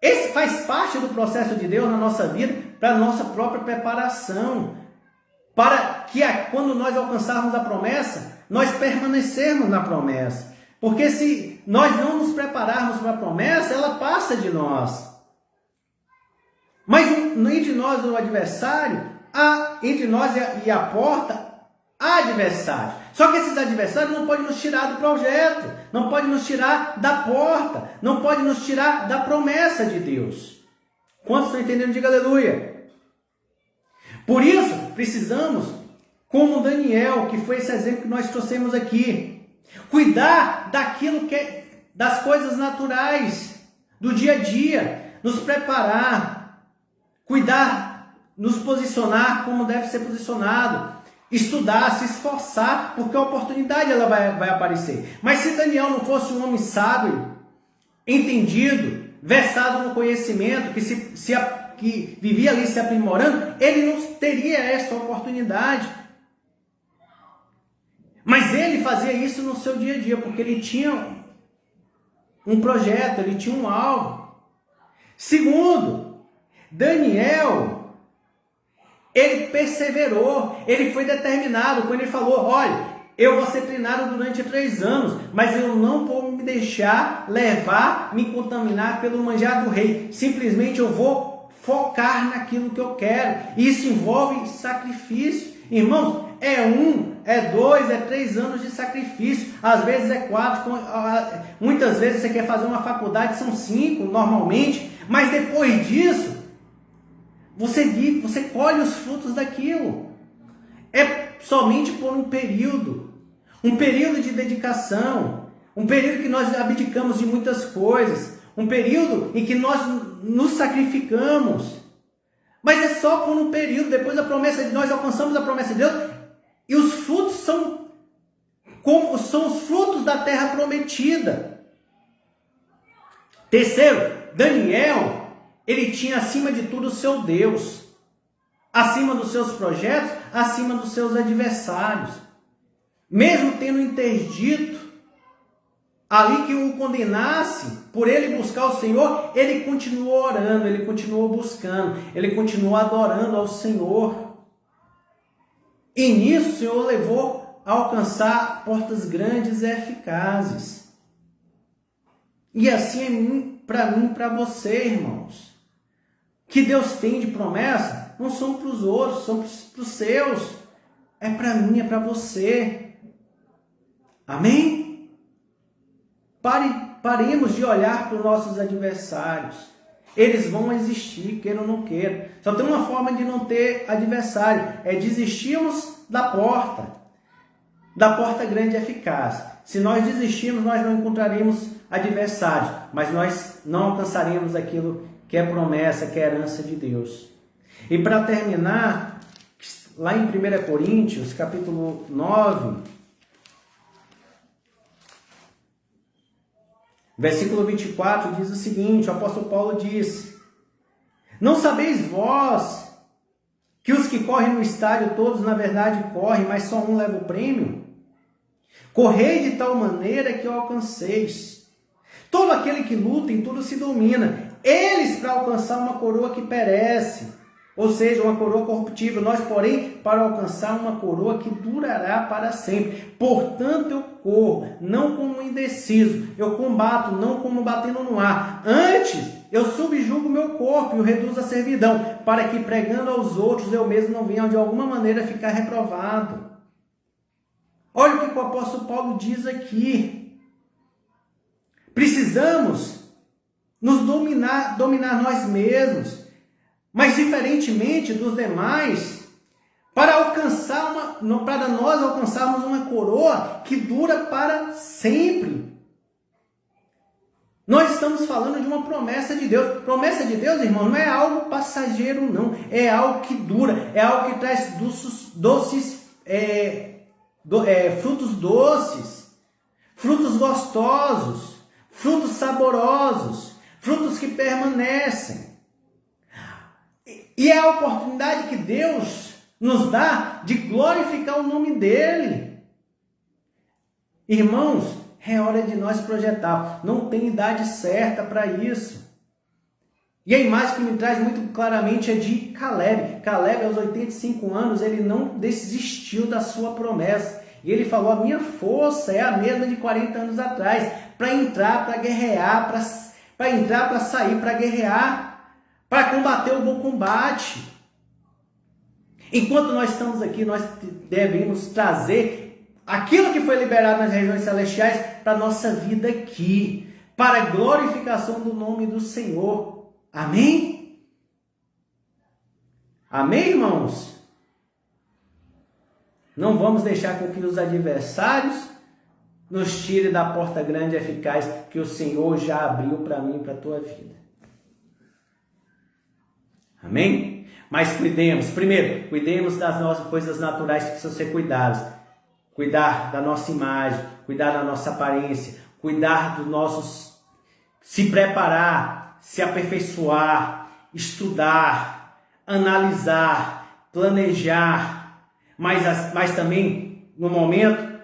esse faz parte do processo de Deus na nossa vida, para a nossa própria preparação. Para que quando nós alcançarmos a promessa, nós permanecermos na promessa. Porque se nós não nos prepararmos para a promessa, ela passa de nós. Mas entre nós e o adversário, entre nós e a porta, há adversários. Só que esses adversários não podem nos tirar do projeto, não podem nos tirar da porta, não podem nos tirar da promessa de Deus. Quantos estão entendendo? Diga aleluia. Por isso, precisamos, como Daniel, que foi esse exemplo que nós trouxemos aqui, cuidar daquilo das coisas naturais, do dia a dia, nos preparar, cuidar, nos posicionar como deve ser posicionado, estudar, se esforçar, porque a oportunidade ela vai aparecer. Mas se Daniel não fosse um homem sábio, entendido, versado no conhecimento, que vivia ali se aprimorando, ele não teria essa oportunidade. Mas ele fazia isso no seu dia a dia, porque ele tinha um projeto, ele tinha um alvo. Segundo, Daniel, ele perseverou, ele foi determinado, quando ele falou, olha, eu vou ser treinado durante 3 anos, mas eu não vou me deixar levar, me contaminar pelo manjar do rei. Simplesmente eu vou focar naquilo que eu quero. Isso envolve sacrifício. Irmãos, é 1, é 2, é 3 anos de sacrifício. Às vezes é 4, muitas vezes você quer fazer uma faculdade, são 5 normalmente, mas depois disso, você colhe os frutos daquilo. É somente por um período de dedicação, um período que nós abdicamos de muitas coisas, um período em que nós nos sacrificamos, mas é só por um período. Depois da promessa de nós alcançamos a promessa de Deus, e os frutos são os frutos da terra prometida. Terceiro, Daniel, ele tinha acima de tudo o seu Deus, acima dos seus projetos, acima dos seus adversários. Mesmo tendo interdito ali que o condenasse, por ele buscar o Senhor, ele continuou orando, ele continuou buscando, ele continuou adorando ao Senhor. E nisso o Senhor levou a alcançar portas grandes e eficazes. E assim é para mim e para você, irmãos. Que Deus tem de promessa não são para os outros, são para os seus. É para mim, é para você. Amém? Paremos de olhar para os nossos adversários. Eles vão existir, queira ou não queira. Só tem uma forma de não ter adversário, é desistirmos da porta grande e eficaz. Se nós desistirmos, nós não encontraremos adversários, mas nós não alcançaremos aquilo que é promessa, que é herança de Deus. E para terminar, lá em 1 Coríntios, capítulo 9, versículo 24, diz o seguinte, o apóstolo Paulo disse, não sabeis vós que os que correm no estádio todos na verdade correm, mas só um leva o prêmio? Correi de tal maneira que o alcanceis. Todo aquele que luta em tudo se domina, eles para alcançar uma coroa que perece, ou seja, uma coroa corruptível, nós, porém, para alcançar uma coroa que durará para sempre. Portanto, eu corro, não como indeciso, eu combato, não como batendo no ar. Antes, eu subjugo o meu corpo e o reduzo à servidão, para que, pregando aos outros, eu mesmo não venha de alguma maneira ficar reprovado. Olha o que o apóstolo Paulo diz aqui. Precisamos nos dominar nós mesmos, mas diferentemente dos demais, para nós alcançarmos uma coroa que dura para sempre. Nós estamos falando de uma promessa de Deus. Promessa de Deus, irmão, não é algo passageiro, não. É algo que dura, é algo que traz frutos doces, frutos gostosos, frutos saborosos, frutos que permanecem. E é a oportunidade que Deus nos dá de glorificar o nome dEle. Irmãos, é hora de nós projetar. Não tem idade certa para isso. E a imagem que me traz muito claramente é de Caleb. Caleb, aos 85 anos, ele não desistiu da sua promessa. E ele falou, a minha força é a mesma de 40 anos atrás, para entrar, para guerrear, para entrar, para sair, para guerrear, para combater o bom combate. Enquanto nós estamos aqui, nós devemos trazer aquilo que foi liberado nas regiões celestiais para a nossa vida aqui, para a glorificação do nome do Senhor. Amém? Amém, irmãos? Não vamos deixar com que os adversários nos tirem da porta grande e eficaz que o Senhor já abriu para mim e para a tua vida. Amém? Mas cuidemos, primeiro, cuidemos das nossas coisas naturais que precisam ser cuidadas. Cuidar da nossa imagem, cuidar da nossa aparência, cuidar dos nossos... se preparar, se aperfeiçoar, estudar, analisar, planejar, mas também no momento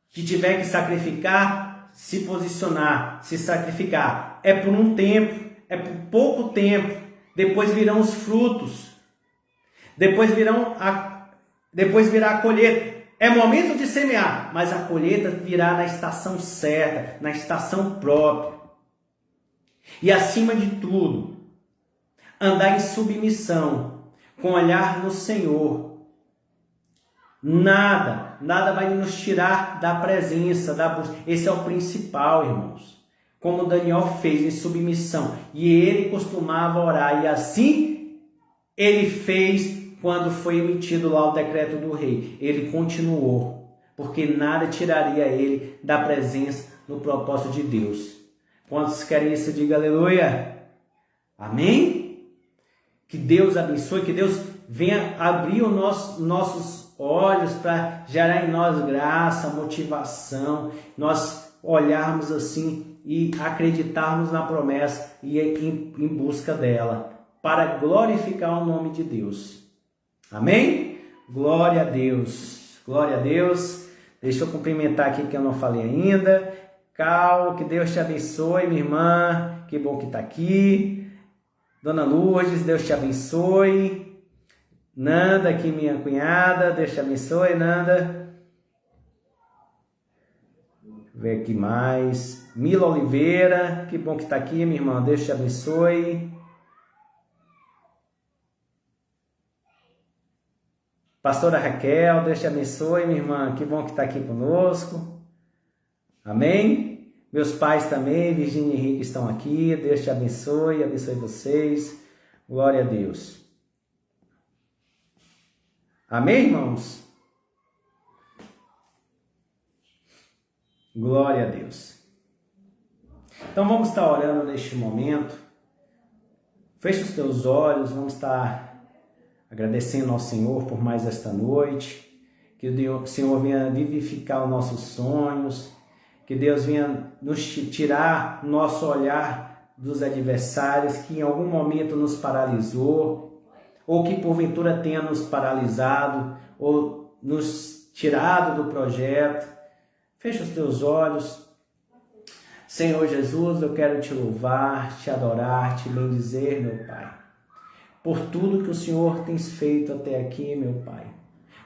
que tiver que sacrificar, se posicionar, se sacrificar. É por um tempo, é por pouco tempo, depois virão os frutos, depois virá a colheita. É momento de semear, mas a colheita virá na estação certa, na estação própria. E acima de tudo, andar em submissão, com olhar no Senhor. Nada vai nos tirar da presença, da busca. Esse é o principal, irmãos. Como Daniel fez em submissão. E ele costumava orar. E assim ele fez quando foi emitido lá o decreto do rei. Ele continuou. Porque nada tiraria ele da presença no propósito de Deus. Quantos querem isso? Diga aleluia. Amém? Que Deus abençoe, que Deus venha abrir os nossos olhos para gerar em nós graça, motivação, nós olharmos assim e acreditarmos na promessa e em busca dela, para glorificar o nome de Deus. Amém? Glória a Deus. Glória a Deus. Deixa eu cumprimentar aqui que eu não falei ainda. Cal, que Deus te abençoe, minha irmã, que bom que está aqui. Dona Lourdes, Deus te abençoe. Nanda, aqui minha cunhada, Deus te abençoe, Nanda. Deixa eu ver aqui mais. Mila Oliveira, que bom que está aqui, minha irmã, Deus te abençoe. Pastora Raquel, Deus te abençoe, minha irmã, que bom que está aqui conosco. Amém? Meus pais também, Virgínia e Henrique, estão aqui. Deus te abençoe, abençoe vocês. Glória a Deus. Amém, irmãos? Glória a Deus. Então vamos estar orando neste momento. Feche os teus olhos, vamos estar agradecendo ao Senhor por mais esta noite. Que o Senhor venha vivificar os nossos sonhos. Que Deus venha nos tirar o nosso olhar dos adversários que em algum momento nos paralisou, ou que porventura tenha nos paralisado, ou nos tirado do projeto. Fecha os teus olhos. Senhor Jesus, eu quero te louvar, te adorar, te bendizer, meu Pai, por tudo que o Senhor tem feito até aqui, meu Pai.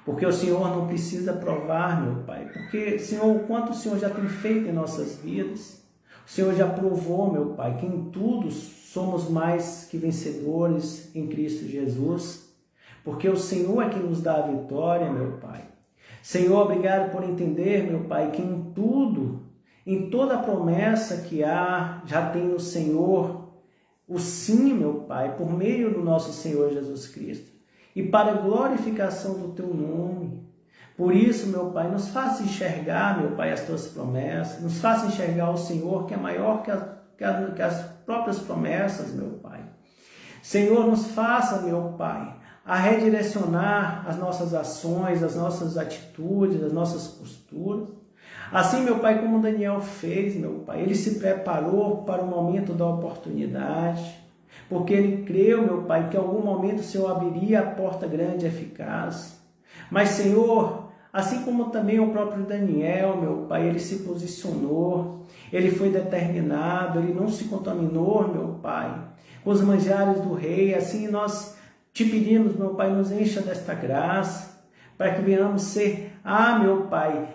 Porque o Senhor não precisa provar, meu Pai. Porque, Senhor, o quanto o Senhor já tem feito em nossas vidas. O Senhor já provou, meu Pai, que em tudo somos mais que vencedores em Cristo Jesus. Porque o Senhor é que nos dá a vitória, meu Pai. Senhor, obrigado por entender, meu Pai, que em tudo, em toda a promessa que há, já tem no Senhor o sim, meu Pai, por meio do nosso Senhor Jesus Cristo. E para a glorificação do teu nome. Por isso, meu Pai, nos faça enxergar, meu Pai, as tuas promessas. Nos faça enxergar o Senhor, que é maior que as próprias promessas, meu Pai. Senhor, nos faça, meu Pai, a redirecionar as nossas ações, as nossas atitudes, as nossas posturas. Assim, meu Pai, como Daniel fez, meu Pai, ele se preparou para o momento da oportunidade. Porque ele creu, meu Pai, que em algum momento o Senhor abriria a porta grande e eficaz. Mas, Senhor, Assim como também o próprio Daniel, meu Pai, ele se posicionou, ele foi determinado, ele não se contaminou, meu Pai, com os manjares do rei. Assim nós te pedimos, meu Pai, nos encha desta graça, para que venhamos ser, meu Pai,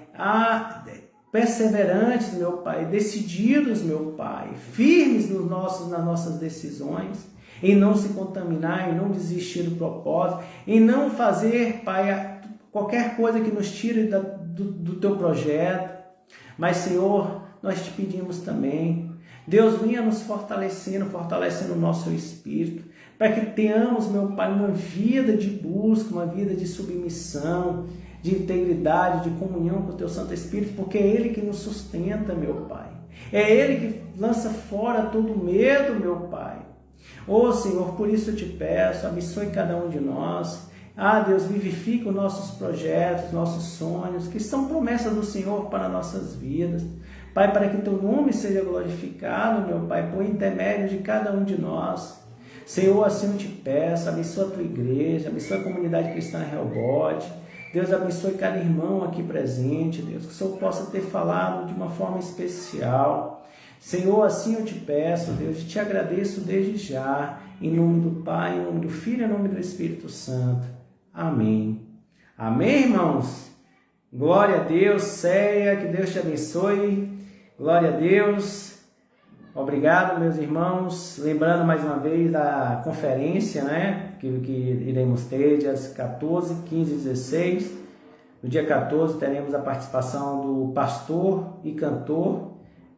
perseverantes, meu Pai, decididos, meu Pai, firmes nas nossas decisões, em não se contaminar, em não desistir do propósito, em não fazer, Pai, qualquer coisa que nos tire do teu projeto. Mas, Senhor, nós te pedimos também, Deus, venha nos fortalecendo o nosso espírito, para que tenhamos, meu Pai, uma vida de busca, uma vida de submissão, de integridade, de comunhão com o teu Santo Espírito, porque é Ele que nos sustenta, meu Pai. É Ele que lança fora todo medo, meu Pai. Senhor, por isso eu te peço, abençoe cada um de nós. Deus, vivifica os nossos projetos, nossos sonhos, que são promessas do Senhor para nossas vidas. Pai, para que teu nome seja glorificado, meu Pai, por intermédio de cada um de nós. Senhor, assim eu te peço, abençoa a tua igreja, abençoa a comunidade cristã Rehoboth. Deus, abençoe cada irmão aqui presente, Deus, que o Senhor possa ter falado de uma forma especial. Senhor, assim eu te peço, Deus, e te agradeço desde já, em nome do Pai, em nome do Filho, em nome do Espírito Santo. Amém. Amém, irmãos? Glória a Deus, Ceia, que Deus te abençoe. Glória a Deus. Obrigado, meus irmãos. Lembrando mais uma vez da conferência, né, que iremos ter dias 14, 15 e 16. No dia 14 teremos a participação do pastor e cantor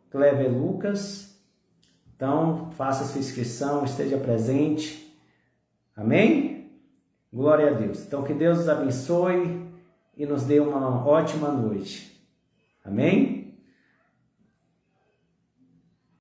Clever Lucas. Então, faça sua inscrição, esteja presente. Amém? Glória a Deus. Então, que Deus os abençoe e nos dê uma ótima noite. Amém?